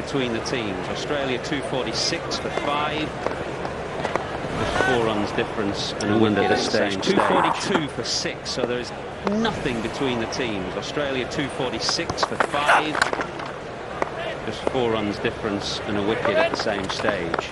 between the teams. Australia 246 for 5. Just 4 runs difference and a wicket at this stage. 242 for 6, so there is nothing between the teams. Australia 246 for 5. Just 4 runs difference and a wicket at the same stage.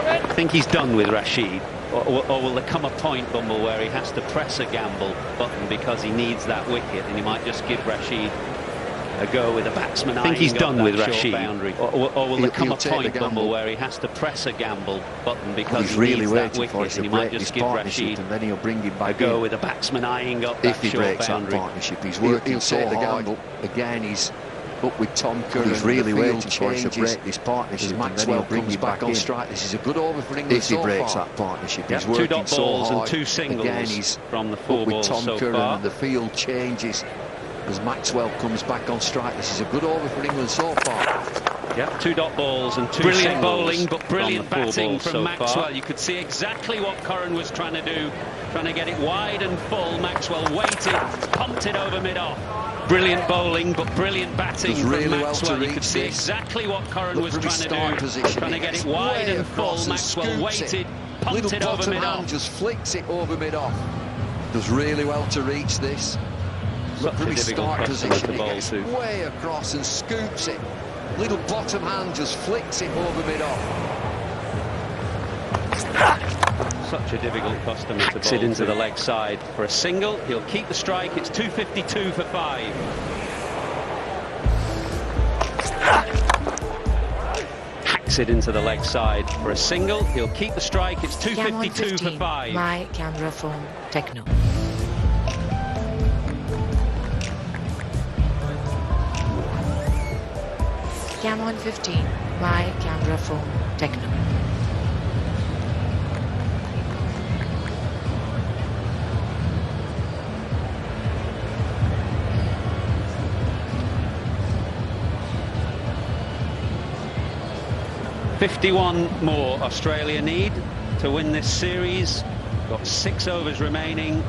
I think he's done with Rashid, or will there come a point, Bumble, where he has to press a gamble button because he needs that wicket, and he might just give Rashid a go with a batsman? I think he's done with Rashid, or will there come a point, Bumble, where he has to press a gamble button because he really needs that wicket, and he might just give Rashid and then he'll bring him back a go with a batsman eyeing up that short boundary. Partnership, he's working so hard. Again, he's up with Tom Curran. He's really waiting for him to break this partnership. Maxwell comes back on strike. This is a good over for England. If he breaks that partnership, he's working 2 dot so balls hard. and 2 singles. Again, he's from the 4 balls Tom so Curran, far. and the field changes as Maxwell comes back on strike. This is a good over for England so far. Yeah, 2 dot balls and 2 brilliant singles bowling, but brilliant batting from so Maxwell. Far. You could see exactly what Curran was trying to do, trying to get it wide and full. Maxwell waited, pumped it over mid-off. Brilliant bowling, but brilliant batting from Maxwell. You could see exactly what Curran was trying to do, trying to get it wide and full. Maxwell waited, pumped it over mid-off. Just flicks it over mid-off. Does really well to reach this. Look from his start position, he gets way across and scoops it. Little bottom hand just flicks it over mid-off. Such a difficult customer to bowl into the leg side for a single. He'll keep the strike. It's 252 for 5. Hacks it into the leg side for a single. He'll keep the strike. It's 252 for 5. My camera phone Techno. Cam on 15, my camera phone Techno. $51 more Australia need to win this series. Got 6 overs remaining.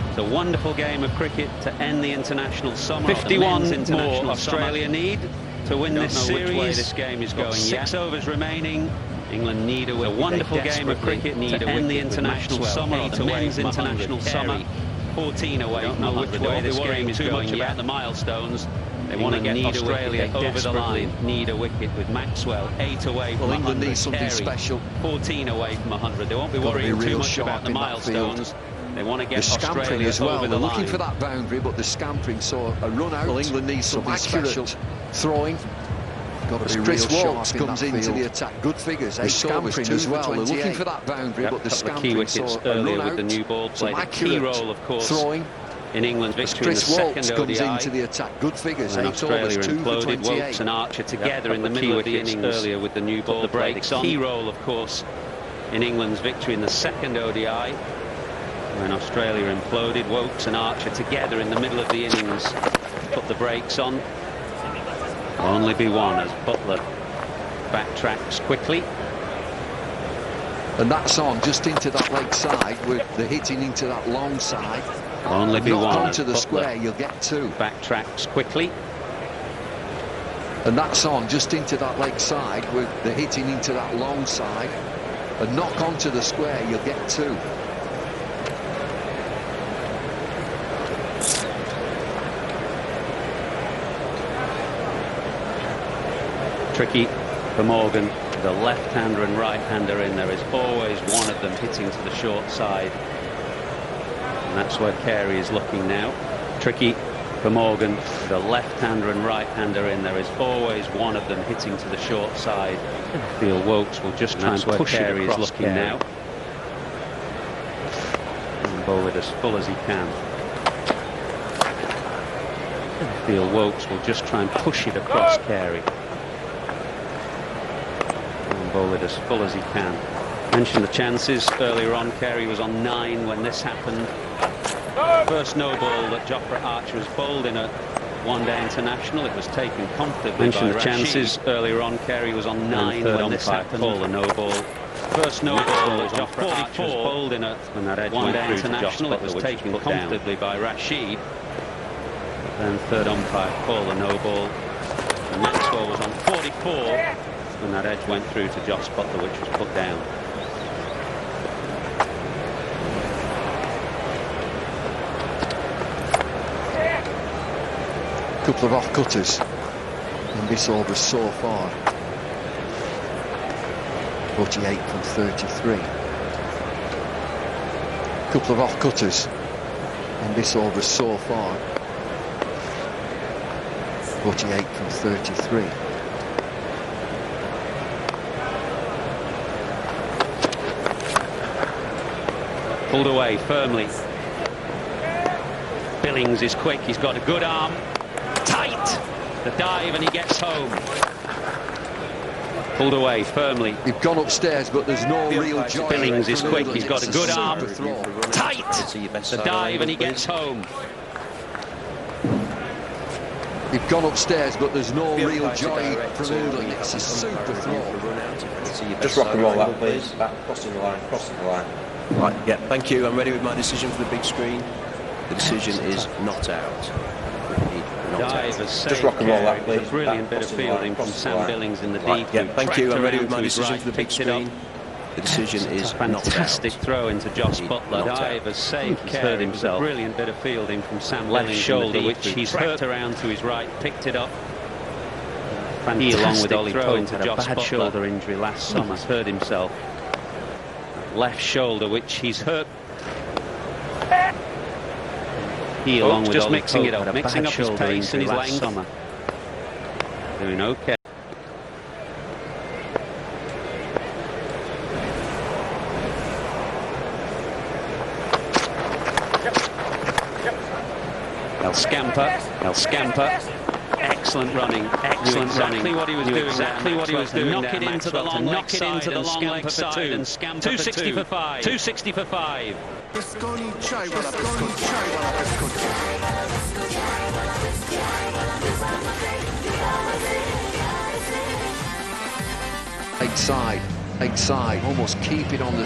It's a wonderful game of cricket to end the international summer. 51 more Australia need to win this series. Which way this game is going. 6 overs remaining. England need a wonderful game of cricket to end the international summer, the men's international summer. 14 away. Don't know which way this game is going yet. About the milestones. They want to get Australia over the line. Need a wicket with Maxwell. 8 away from 100. England needs something special. 14 away from 100. They won't be worrying too much about the milestones. They want to get Australia as well. over the They're line. looking for that boundary, but the scampering, so a run out. Well, England needs something special. Throwing. As Chris Waltz comes into the attack, good figures. The scampering as well. They're looking for that boundary, but the scampering. Key wickets earlier with the new ball played a key role, of course, throwing in England's victory in the second ODI. Comes into the attack, good figures. And Australia imploded. Wokes and Archer together in the middle of the innings earlier with the new ball. The breaks on. Key role, of course, in England's victory in the second ODI. When Australia imploded, Wokes and Archer together in the middle of the innings put the brakes on. Will only be one as Butler backtracks quickly. And that's on just into that leg side with the hitting into that long side. Will only be one onto the square, you'll get 2. Backtracks quickly. And that's on just into that leg side with the hitting into that long side. And knock onto the square, you'll get 2. Tricky for Morgan. The left-hander and right-hander in. There is always one of them hitting to the short side. And that's where Carey is looking now. Tricky for Morgan. The left-hander and right-hander in. There is always one of them hitting to the short side. I feel Wokes will just try and push Carey is looking now. And bowl it as full as he can. I feel Wokes will just try and push it across Carey. Bowl it as full as he can. Mentioned the chances earlier on. Carey was on 9 when this happened. First no ball that Jofra Archer was bowled in a one-day international. It was taken comfortably. Mentioned the chances earlier on. Carey was on 9 when this happened. Call the no ball. First no ball was off 44, bowled in when that edge went international. It was taken comfortably by Rashid. Then third umpire called a no ball. And Maxwell was on 44 when that edge went through to Joss Butler, which was put down. Couple of off-cutters in this over so far. 48 from 33. Couple of off-cutters in this over so far. 48 from 33. Pulled away firmly. Billings is quick, he's got a good arm. Tight! The dive and he gets home. Pulled away firmly. They've gone upstairs, but there's no real joy. Billings is quick, he's got a good arm. Tight! The dive and he gets home. They've gone upstairs, but there's no real joy from England. It's a super throw. Just rock and roll that, please. Back, crossing the line, crossing the line. Right, yeah, thank you. I'm ready with my decision for the big screen. The decision is not out. Just rock and roll that, please. A brilliant bit of fielding from Sam Billings in the deep. Yeah, thank you. I'm ready with my decision for the big screen. The decision is not out. Fantastic throw into Joss Butler. Divers safe care himself. A brilliant bit of fielding from Sam left shoulder, which he's hurt around to his right, picked it up. He, along with Ollie throw into Joss Butler. Shoulder injury last summer. He's hurt himself. Left shoulder, which he's hurt. He, along with just Ollie mixing it up, mixing up his pace and his length. Summer. Doing okay. El Scamper. Excellent running, excellent running. Exactly what he was doing. Exactly what he was doing. Knock it into the long leg side and Scamper for two. And Scamper 260 for 5. 260 for 5. Outside, almost keep it on the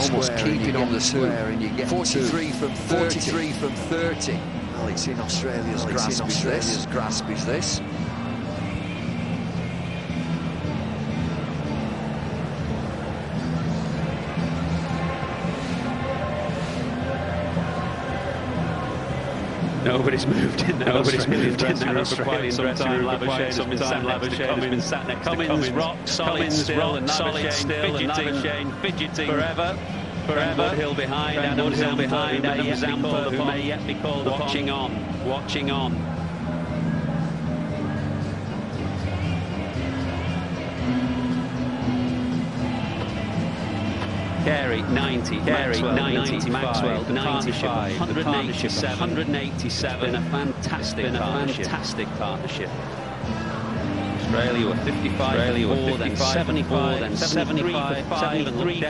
square, and you get 43 from 30. Well, it's in Australia's grasp is this. Nobody's moved in there. Nobody's moved in there. Quite some time. Cummins sat next to Cummins. Rock solid still, and fidgeting forever. Woodhill behind, Adam Zampa, who may yet be called upon. Watching on. Carey 90, Maxwell 95, 187. Been a fantastic partnership. Australia were 55, then 74, then 75, 5, and looked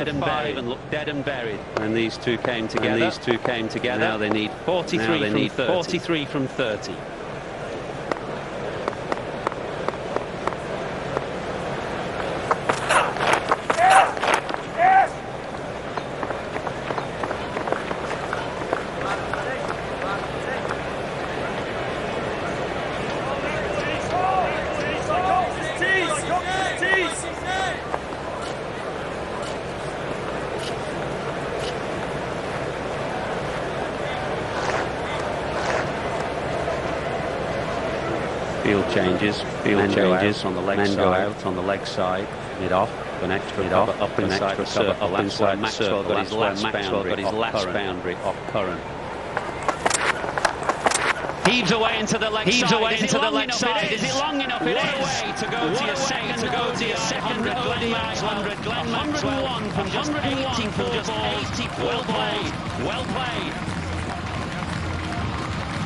dead and buried. And these two came together. Now they need 43 from 30. Field changes on the leg side. Go out on the leg side. Mid off. An extra cover up inside. Maxwell got his last boundary off current. Heaves away into the leg side. Is it long enough? It is. To go to your second. 101 from just 84 balls. Well played.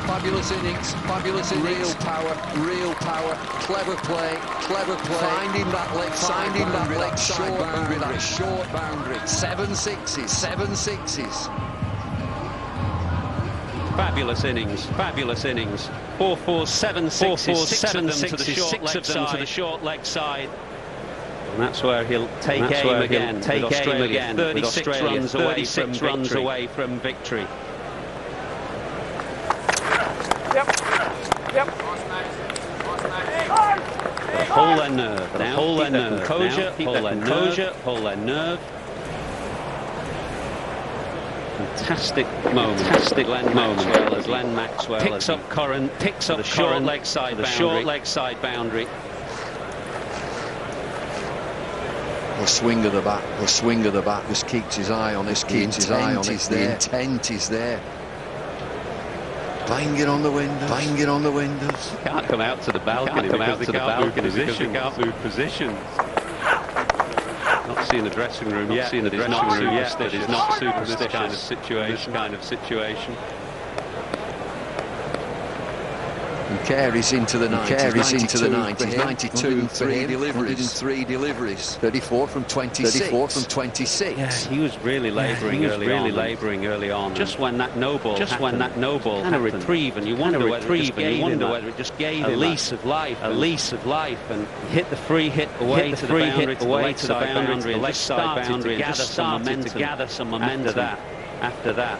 Fabulous innings. Real power, clever play. Finding that leg side, short boundary. 7 sixes. Fabulous innings. 4 7 6 to the short leg side. And that's where he'll take aim again. Take aim again. 36 runs away from victory. Hold their nerve. Now hold their nerve. Hold their composure. Hold their nerve. Fantastic moment. Fantastic moment. As Len Maxwell picks up current. Picks up the short leg side. The short leg side boundary. The swing of the bat. The swing of the bat. Just keeps his eye on it. Keeps his eye on it. The intent is there. Bang it on the windows. Bang it on the windows. Can't come out to the balcony. Can't come out to the balcony because they can't move positions. Not seeing the dressing room. Not seeing the dressing room yet. That is not superstitious. This kind of situation. Kind of situation. And Carey's into the 90s. Carey's into the 90s. 92 for him. 103 deliveries. 34 from 26. 34 from 26. Yeah, he was really labouring early on. Just when that no ball. Just when that no ball. Kind of reprieve, and you wonder whether it just gave a lease of life. A lease of life, and hit the free hit away to the boundary, away to the boundary, the left side boundary, and just started to gather some momentum. After that.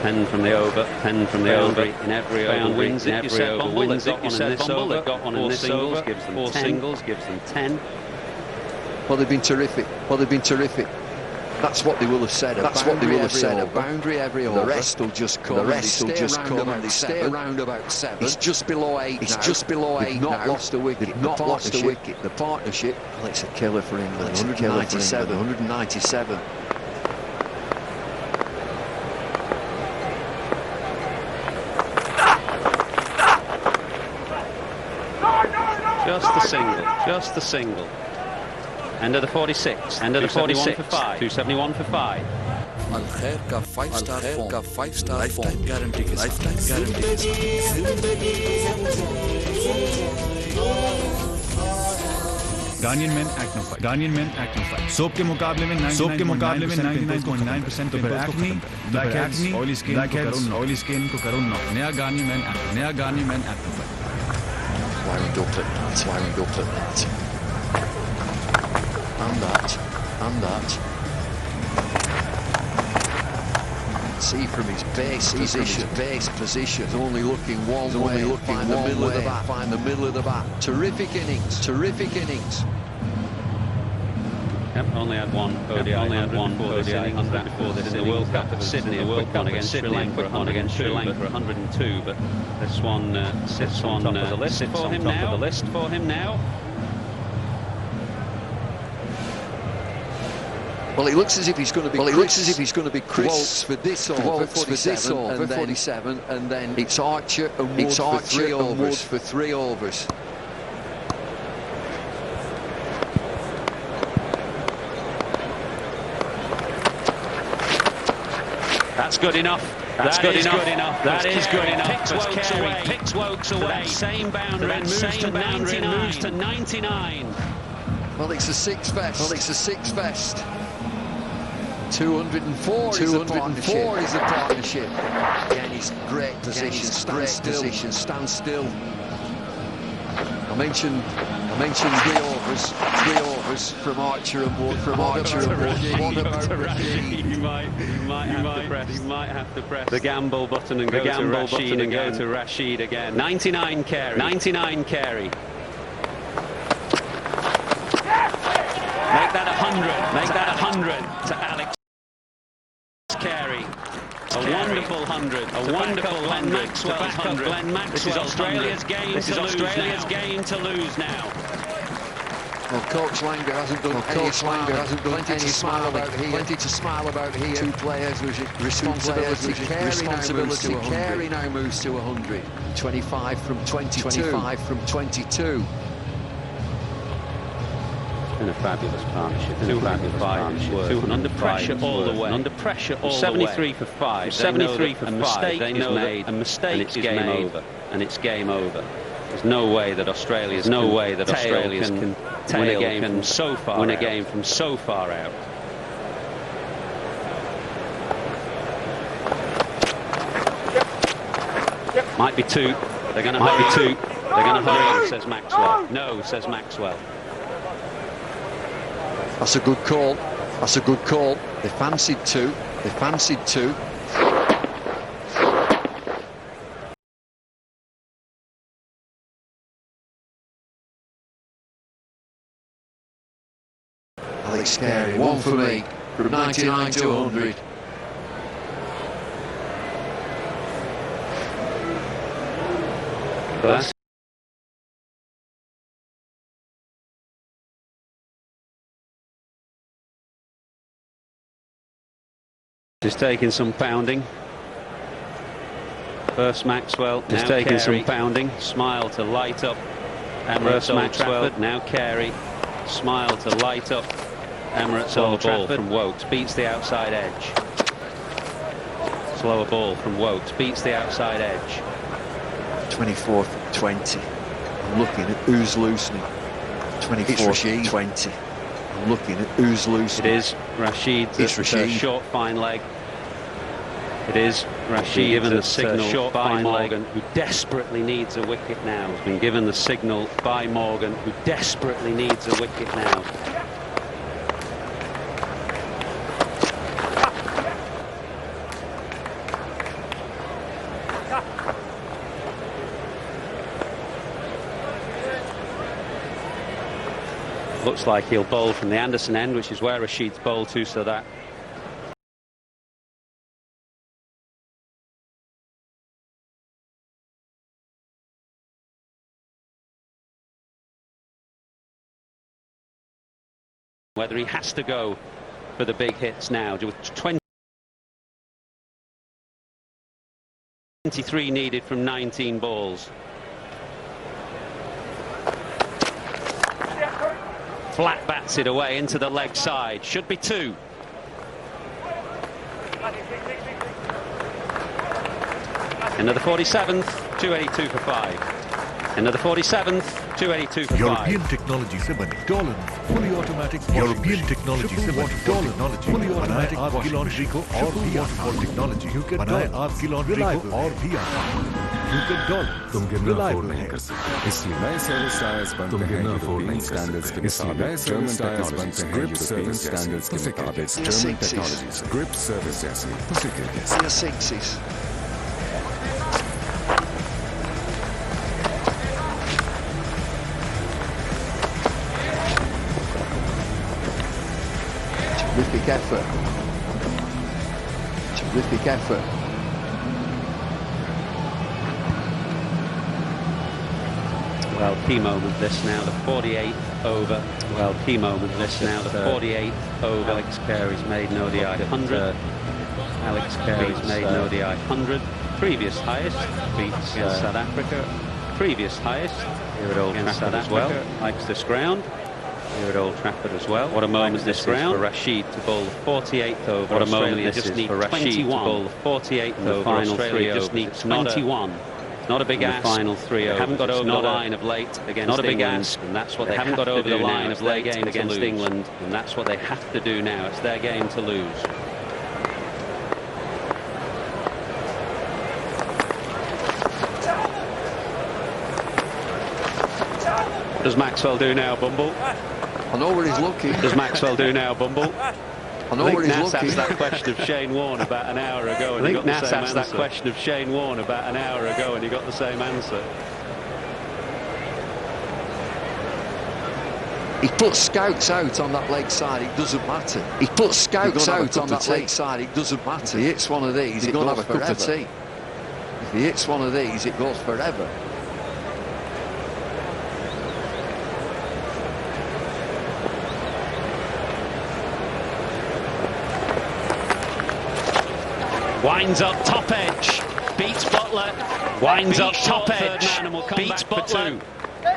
Pen from the over, pen from the over. In every over wins it. Every over wins it. You said Bumble. They've got one in this over. Gives them 4 singles. Gives them 10. Well, they've been terrific. Well, they've been terrific. That's what they will have said. That's what they will have said. A boundary every over. The rest will just come. The rest will just come. And they stay around about 7. It's just below 8. It's just below 8. Not lost a wicket. Not lost a wicket. The partnership. Well, it's a killer for England. It's 197. 197. Just the single. Just the single. End of the 46. End of the 46 for 5. 271 for 5. Al Khair ka 5-star form. Ka 5-star lifetime guarantee ke साथ. Lifetime guarantee ke साथ. Ghanaian Men Acne Fight. Ghanaian Men Acne Fight. Soap के मुकाबले में 99.9% तो फिर acne, blackheads, oily skin को करो knock. नया Ghanaian Men Acne. नया Ghanaian Men Acne Fight. Wound up at that. Wound up at that. And that. And that. See from his base position. Base position. He's only looking one way. Find the middle of the bat. Find the middle of the bat. Terrific innings. Terrific innings. Yep, only had one ODI. Only had one ODI. 100 before this in the World Cup at Sydney. The World Cup against Sri Lanka. Against Sri Lanka for 102. But this one sits on top of the list for him now. The list for him now. Well, it looks as if he's going to be. Well, it looks as if he's going to be Chris for this over, 47, and then it's Archer and Wood for 3 overs. For 3 overs. That's good enough. That's good enough. That is good enough. Picks Wokes away. Same boundary and moves to 99. Well, it's a 6 vest. Well, it's a 6 vest. 204 is the partnership. Again, he's great position. Stand still. I mentioned 3 overs from Archer and Wood. What about Rashid? He might have to press the gamble button and go to Rashid again. 99 Carey. 99 Carey. Make that 100. Make that 100 to Alex Carey. A wonderful 100. A wonderful Glenn Maxwell's 100. This is Australia's game. This is Australia's game to lose now. Well, Coach Langer hasn't done plenty to smile about here. Plenty to smile about here. 2 players with responsibility. Carey now moves to 100. 25 from 22. 25 from 22. In a fabulous partnership. 205 under pressure all the way. Under pressure all the way. 73 for 5. 73 for 5. A mistake is made, and it's game over. There's no way that Australia can win a game from so far out. Might be two. They're going to hurry. They're going to hurry, says Maxwell. No, says Maxwell. That's a good call. That's a good call. They fancied two. They fancied two. Alex Carey, one for me. From 99 to 100. That's just taking some pounding. First Maxwell, just taking some pounding. Smile to light up. Emirates Maxwell, now Carey. Smile to light up. Emirates Old Trafford. Ball from Wokes, beats the outside edge. Slower ball from Wokes, beats the outside edge. 24th 20. I'm looking at who's loosening. 24th 20. I'm looking at who's loosening. It is Rashid. It's Rashid. Short fine leg. It is Rashid given the signal short by Morgan, who desperately needs a wicket now. Has been given the signal by Morgan, who desperately needs a wicket now. Looks like he'll bowl from the Anderson end, which is where Rashid's bowled to, so that whether he has to go for the big hits now. With 23 needed from 19 balls. Flat bats it away into the leg side. Should be two. Into the 47th, 282 for 5. Into the 47th, 282 for 5. European technology se bani Dolan fully automatic. European technology se bani Dolan fully automatic washing laundry ko aur bhi aasan technology बनाए आपकी laundry को और भी आसान. You can Dolan. तुम गिरना afford नहीं कर सकते. इसलिए नए सर्विस टायर्स बनते हैं यूरोपियन स्टैंडर्ड्स के मुताबिक. नए सर्विस टायर्स बनते हैं यूरोपियन स्टैंडर्ड्स के मुताबिक. German technologies. Grip service जैसी. फिक्र जैसी. The sixes. Terrific effort. Terrific effort. Well, key moment this now, the 48th over. Well, key moment this now, the 48th over. Alex Carey's made an ODI 100. Alex Carey's made an ODI 100. Previous highest beats South Africa. Previous highest here at Old Trafford as well. Likes this ground. Here at Old Trafford as well. What a moment this is for Rashid to bowl the 48th over. What a moment this is for Rashid to bowl the 48th over. Final three just need 21. Not a big ask. Final 3 overs. Haven't got over the line of late against Not a big ask, and that's what they haven't got over the line of late against England, and that's what they have to do now. It's their game to lose. What does Maxwell do now, Bumble? I know where he's looking. What does Maxwell do now, Bumble? I know where he's looking. asked that question of Shane Warne about an hour ago, and he got the same answer. That question of Shane Warne about an hour ago, and he got the same answer. He puts scouts out on that leg side, it doesn't matter. He puts scouts out on that leg side, it doesn't matter. If he hits one of these, it goes have a cup of tea. If he hits one of these, it goes forever. Winds up top edge, beats Butler. Winds up top edge, beats Butler.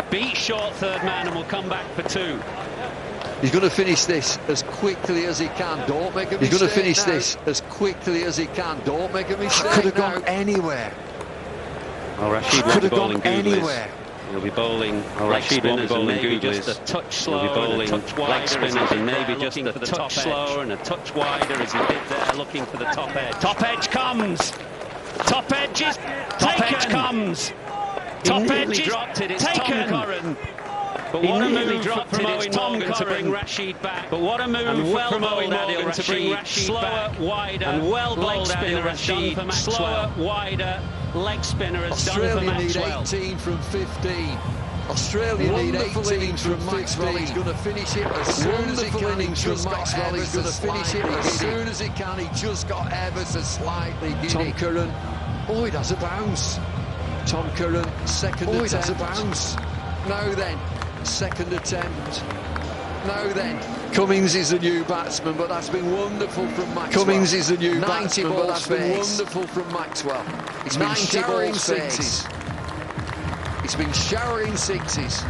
Beats short third man and will come back for 2. He's going to finish this as quickly as he can. Don't make a mistake. He's going to finish this as quickly as he can. Don't make a mistake. Could have gone anywhere. Well, Rashid could have gone anywhere. He'll be bowling leg spinners and maybe just a touch slower, and a touch wider, leg spinners and maybe just a touch slower and a touch wider as he did there, looking for the top edge. Top edge comes! Top edge is taken! Top edge comes! Top edge is dropped it, it's taken! Tom Curran. But what a move from Owen Morgan to bring Rashid back. But what a move from Owen Morgan to bring Rashid back. Slower, wider, and well leg spinner has done for Maxwell. Slower, wider, leg spinner has done for Maxwell. Australia need 18 from 15. Australia need 18 from Maxwell. He's going to finish it as soon as he can. He's just Maxwell. He's going to finish it as soon as he can. He just got ever so slightly giddy. Tom Curran. Oh, it has a bounce. Tom Curran, second attempt. It has a bounce. Now then, second attempt. Now then, Cummings is the new batsman, but that's been wonderful from Maxwell. Cummings is the new batsman, but that's been wonderful from Maxwell. It's been showering sixes. It's been showering sixes.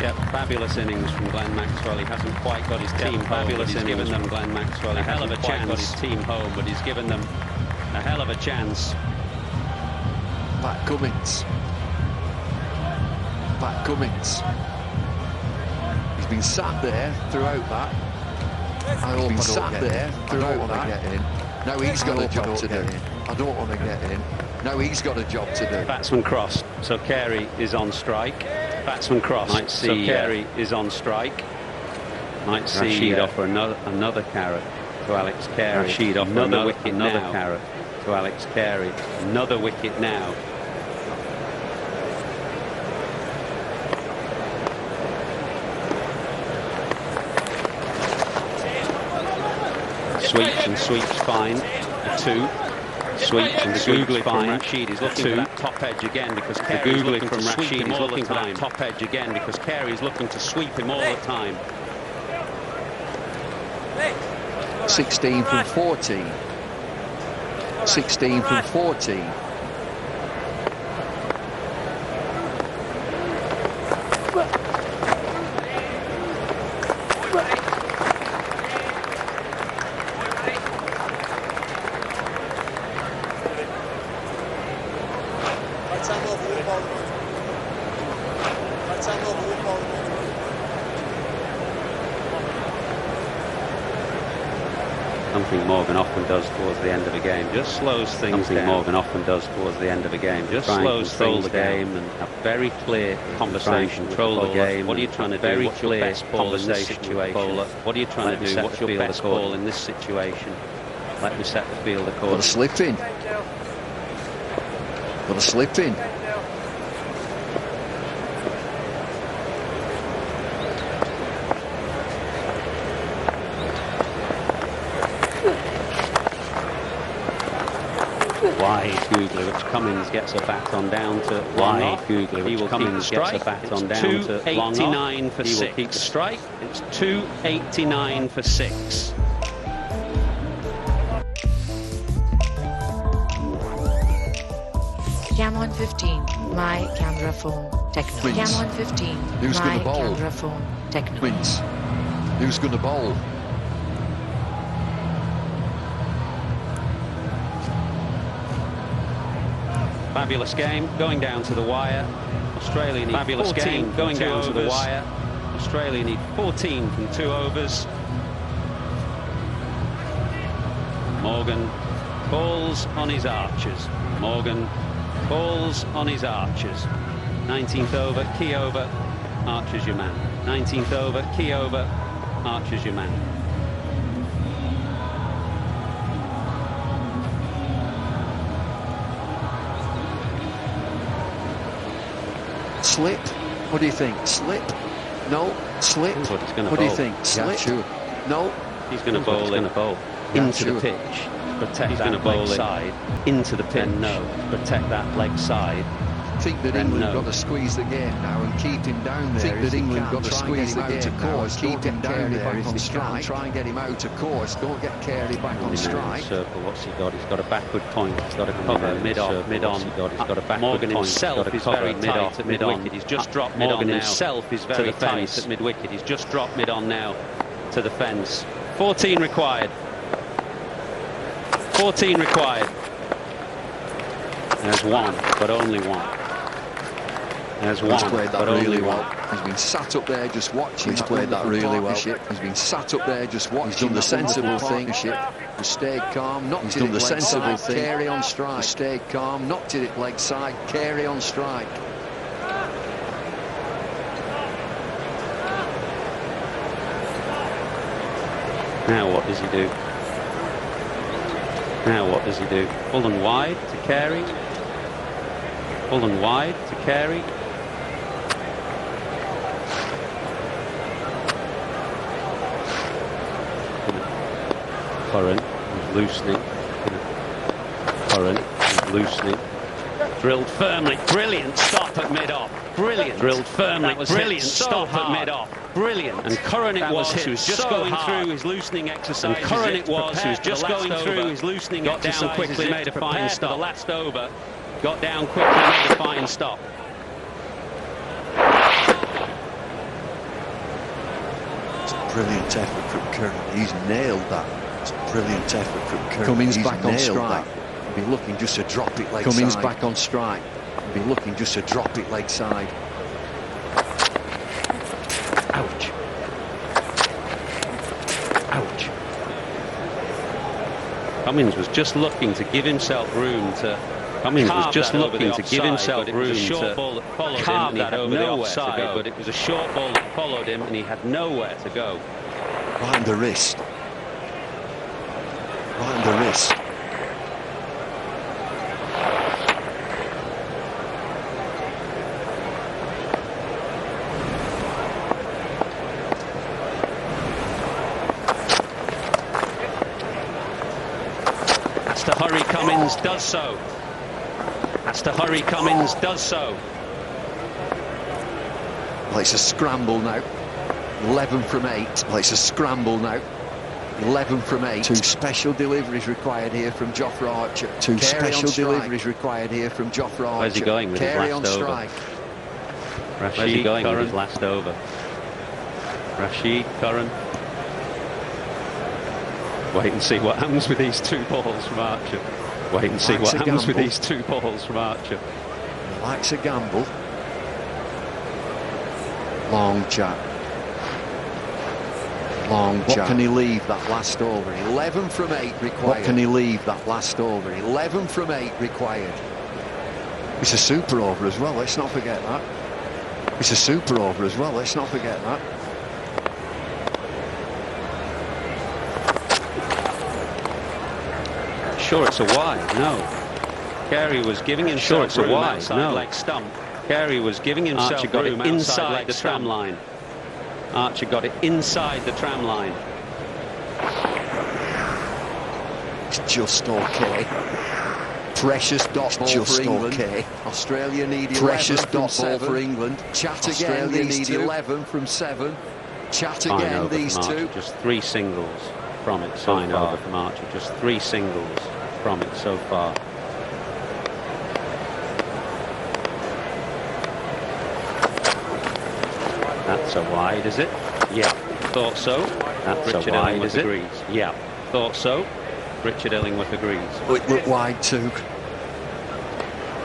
Yep, fabulous innings from Glenn Maxwell. He hasn't quite got his team home. Fabulous innings from Glenn Maxwell. A hell of a chance. Got his team home, but he's given them a hell of a chance. Pat Cummins. Pat Cummins. He's been sat there throughout that. He's been sat there throughout that. Now he's got a job to do. I don't want to get in. Now he's got a job to do. Batsman crossed, so Carey is on strike. Batsman crossed, might see, so Carey is on strike. Might see Rashid offer another carrot to Alex Carey. Rashid offer another wicket now. Another carrot to Alex Carey. Another wicket now. Sweeps and sweeps fine. A 2. Sweeps and the googly fine. Rashid is looking for that top edge again because Carey's looking from Rashid is looking for that top edge again because Carey's looking to sweep him all the time. 16 from 14. 16 from 14. Something Morgan often does towards the end of a game, just slows things down. Morgan often does towards the end of a game, just slows things down and have very clear conversation. Control the game. What are you trying to do? Very clear best ball in this situation. What are you trying to do? What's your best ball in this situation? Let me set the field accordingly. Got a slip in. Got a slip in. Wide googly, which Cummins gets a bat on down to wide googly, which Cummins gets a bat on down to 289 for 6. He will keep the strike. It's 289 for 6. Cam on 15, my camera phone, techno. Wins. Cam on 15, Who's my gonna bowl? camera phone, techno. Wins. Who's going to bowl? Fabulous game, going down to the wire. Australia need fabulous 14 game, going down to the wire. Australia need 14 from 2 overs. Morgan calls on his archers. Morgan calls on his archers. 19th over, key over, Archer's your man. 19th over, key over, Archer's your man. Slip? What do you think? Slip? No? Slip? What do you think? Slip? Yeah, sure. No? He's going to bowl. He's going to bowl into the pitch. Protect that leg side. Into the pitch. No. Protect that leg side. I think that England got to squeeze the game now and keep him down there. I think that England got to squeeze the game now and keep him down there if they can. Try and get him out of course. Don't get Carey back on strike. Circle. What's he got? He's got a backward point. He's got to cover mid-off, mid-on. He's got a backward Morgan point. Himself is very tight at mid-wicket. He's just dropped mid-on now. Himself is very tight at mid-wicket. He's just dropped mid-on now to the fence. 14 required. 14 required. There's one, but only one. There's one, played that but really only well. one. He's been sat up there just watching. He's played that really well. He's been sat up there just watching. He's done the sensible thing. He stayed calm, knocked it leg side, carry on strike. Stayed calm, knocked it leg side, carry on strike. Now what does he do? Now what does he do? Full and wide to carry. Full and wide to carry. Curran is loosening. Curran is loosening. Drilled firmly. Brilliant stop at mid-off. Brilliant. Drilled firmly. Brilliant stop at mid-off. Brilliant. And Curran it was who was just going through his loosening exercise. And Curran it was who was just going through his loosening exercise. Got down quickly, made a fine stop. The last over. Got down quickly, made a fine stop. It's a brilliant effort from Curran. He's nailed that. It's a brilliant effort from Curran. Cummins back on strike. Be looking just to drop it leg side. Cummins back on strike. Be looking just to drop it leg side. Ouch. Ouch. Cummins was just looking to give himself room to. Cummins was just looking to give himself room to carve that over the offside, but it was a short ball that followed him, and he had nowhere to go. Right on the wrist. Right on the wrist. Has to hurry, Cummins does so. Has to hurry, Cummins does so. Well, it's a scramble now. 11 from 8. Well, it's a scramble now. 11 from 8. 2 special deliveries required here from Jofra Archer. 2 special deliveries required here from Jofra Archer. Where's he going with his last over? Where's he going with his last over? Rashid, Curran. Wait and see what happens with these 2 balls from Archer. Wait and see what happens with these 2 balls from Archer. Likes a gamble. Long chat. Long chat. What can he leave that last over? 11 from 8 required. What can he leave that last over? 11 from 8 required. It's a super over as well, let's not forget that. It's a super over as well, let's not forget that. Sure, it's a wide. No. Carey was giving himself room outside leg stump. Carey was giving himself Archer got it inside the tram line. Archer got it inside the tram line. It's just okay. Precious dot ball for England. Okay. Australia need 11 precious dot ball for England. Chat again. Australia need 11 from 7. Chat again. These 2. Just 3 singles from it so far. Over from Archer. Just 3 singles from it so far. That's a wide, is it? Yeah, thought so. That's Richard a wide, is it? Agrees. Yeah, thought so. Richard Illingworth agrees. It looked wide too.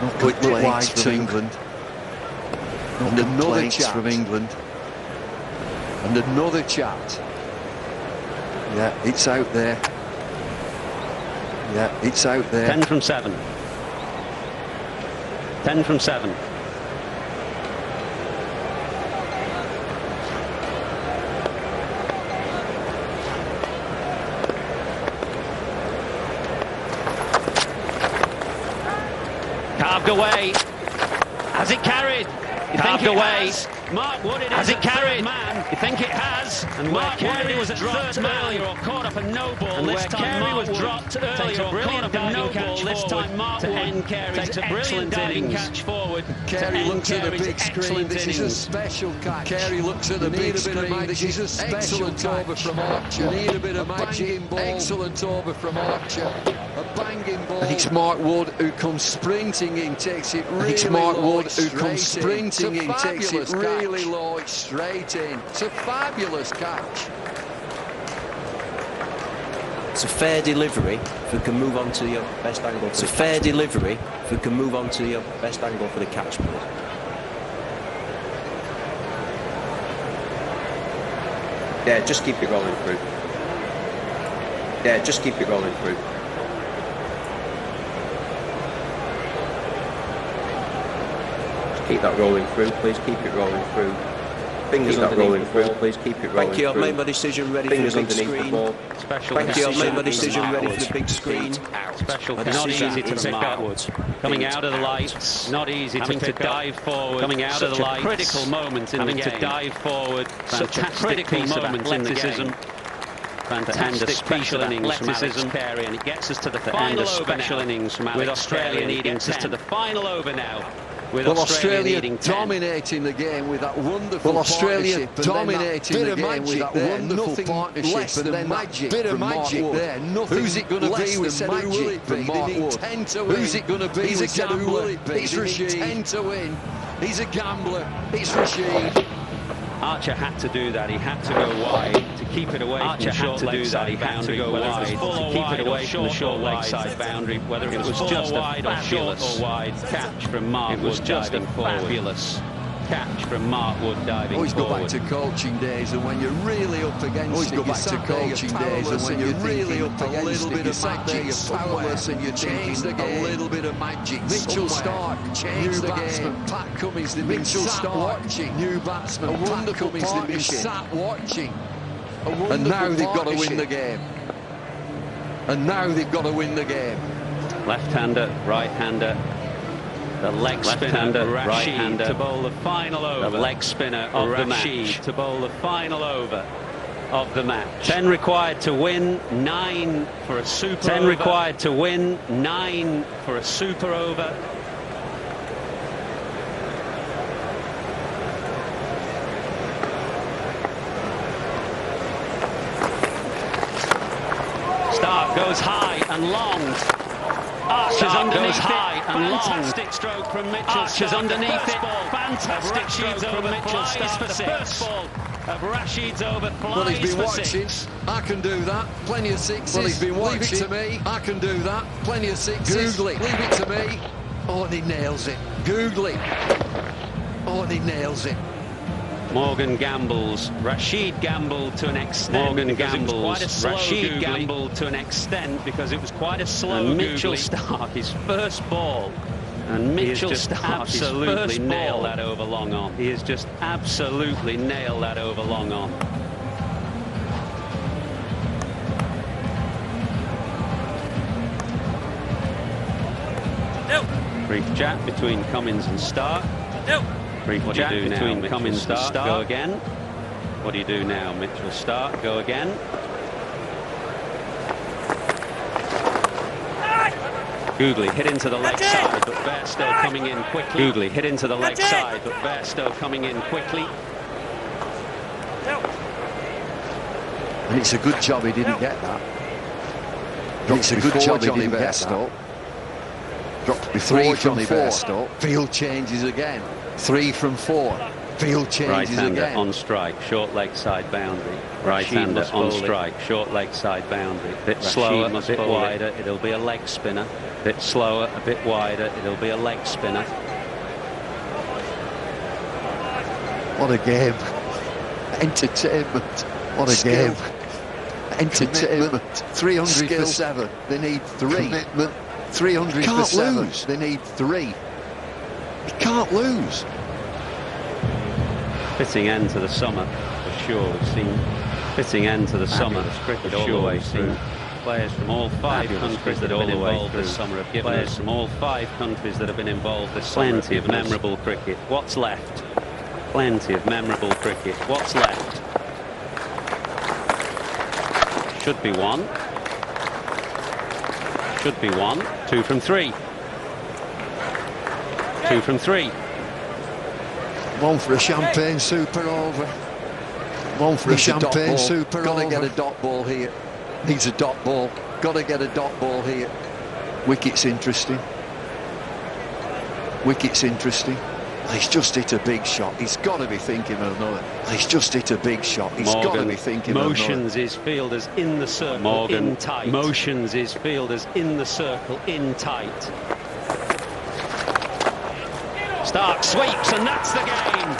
Not good wide from England. And another chat from England. And another chat. Yeah, it's out there. Yeah, it's out there. 10 from 7. 10 from 7. Carved away. Has it carried? You think it away. Mark Wood, has it carried? Man, you think it has? And Mark Carey was dropped earlier or caught up a no ball. And this time Carey was dropped earlier or caught up a no ball. This time Mark Wood takes a brilliant diving catch forward. Carey looks at the big screen. This is a special catch. Carey looks at the big screen. This is a special over from Archer. Need a bit of magic ball. Excellent over from Archer. A banging ball. And it's Mark Wood who comes sprinting in, takes it really low. It's Mark Wood who comes sprinting in, takes it really low, straight in. It's a fabulous catch. It's a fair delivery if we can move on to your best angle. It's a fair delivery if we can move on to your best angle for the catch, please. Yeah, just keep it rolling through. Yeah, just keep it rolling through. Just keep that rolling through, please. Keep it rolling through. Fingers rolling through, please. Keep it rolling. Thank you. I've made my decision. Ready for the big screen. Special. Thank you. I've made my decision. Ready for the big screen. Special. Not easy to pick up. Coming out of the lights. Not easy to pick up. Dive forward. Coming out of the lights. Critical moment in the game. Having to dive forward. Such a critical moment in the game. Fantastic special innings from Alex Carey, and it gets us to the final over special innings from Alex with Australia needing us to the final over now. With Australia dominating the game with that wonderful partnership, dominating the game with that wonderful partnership, and then magic, bit of magic there. Who's it going to be with Mark Wood? They need 10 to win. Who's it going to be? He's a gambler. It's Rashid. 10 to win. He's a gambler. It's Rashid. Archer had to do that. He had to go wide to keep it away from the short leg side boundary. Whether it was full to keep it away from the short leg side boundary, whether it was just a fabulous wide catch from Mark Wood diving forward. Fabulous catch from Mark Wood diving forward. Always go back to coaching days, and when you're really up against it, you sat there, you're powerless, and you're really up against it, you sat there, you're powerless, and you change the game. A little bit of magic. Mitchell Stark changed the game. Pat Cummins, they've been sat watching. New batsman, a wonderful partnership. They've been sat watching. And now they've got to win the game. And now they've got to win the game. Left-hander, right-hander. The leg spinner, right-hander, to bowl the final over. The leg spinner of the match to bowl the final over of the match. 10 required to win, 9 for a super 10 over. Required to win, 9 for a super over. Stark goes high and long. Archer's underneath high and long. Fantastic stroke from Mitchell. Archer's underneath it. Fantastic stroke from Mitchell Stark for the first ball of Rashid's over. Well, he's been watching. I can do that. Plenty of sixes. Well, he's been watching. Leave it to me. I can do that. Plenty of sixes. Googly. Leave it to me. Oh, and he nails it. Googly. Oh, and he nails it. Morgan gambles. Rashid gambled to an extent. Morgan gambles. Rashid gambled to an extent because it was quite a slow. And Mitchell Stark, his first ball, and Mitchell Stark absolutely nailed that over long on. He has just absolutely nailed that over long on. Brief chat between Cummins and Stark. Brief chat between Cummins and Stark. Go again. What do you do now, Mitchell Stark? Go again. Googly hit into the leg side, but Bairstow coming in quickly. Googly hit into the leg side, but Bairstow coming in quickly. And it's a good job he didn't get that. It's a good job he didn't get that. Dropped before Johnny Bairstow. Field changes again. 3 from 4. Field changes right-hander again. On strike, short leg side boundary. Right-hander on strike, short leg side boundary. Bit slower, a bit wider, it'll be a leg spinner. Bit slower, a bit wider, it'll be a leg spinner. What a game. Entertainment. What a game. Entertainment. 300 for 7. They need 3. Commitment. 300 for 7. Lose. They need 3. You can't lose. Fitting end to the summer, for sure. We've seen fitting end to the summer. Cricket all the way through. Players from all 5 countries that have been involved this summer have given us from all 5 countries that have been involved this summer. Plenty of memorable cricket. What's left? Plenty of memorable cricket. What's left? Should be 1. Should be 1. 2 from 3. 2 from 3. 1 for a champagne super over. 1 for a champagne super over. Got to get a dot ball here. Needs a dot ball. Got to get a dot ball here. Wicket's interesting. Wicket's interesting. He's just hit a big shot. He's got to be thinking of another. He's just hit a big shot. He's got to be thinking of another. Motions his fielders in the circle. Morgan in tight. Motions his fielders in the circle in tight. Stark sweeps, and that's the game.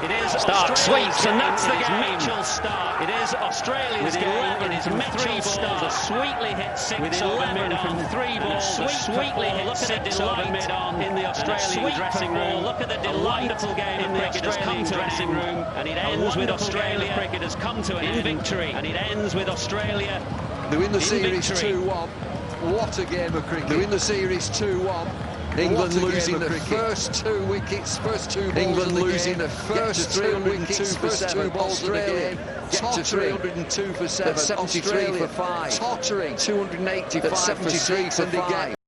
It is Stark sweeps, and that's the game. Mitchell Stark. It is Australia's game. It is Mitchell Stark. A sweetly hit six over mid-on. From 3 balls, sweetly hit six over mid-on in the Australian dressing room. Look at the wonderful game in the Australian dressing room, and it ends with Australia. Cricket has come to an end. Victory, and it ends with Australia. They win the series 2-1. What a game of cricket. They win the series 2-1. England losing the first 2 wickets, first 2 balls. England losing the first 3 wickets, first 2 balls of the game. Get to 302 for 7, 73 for 5. Tottering 285 for 6 for 5.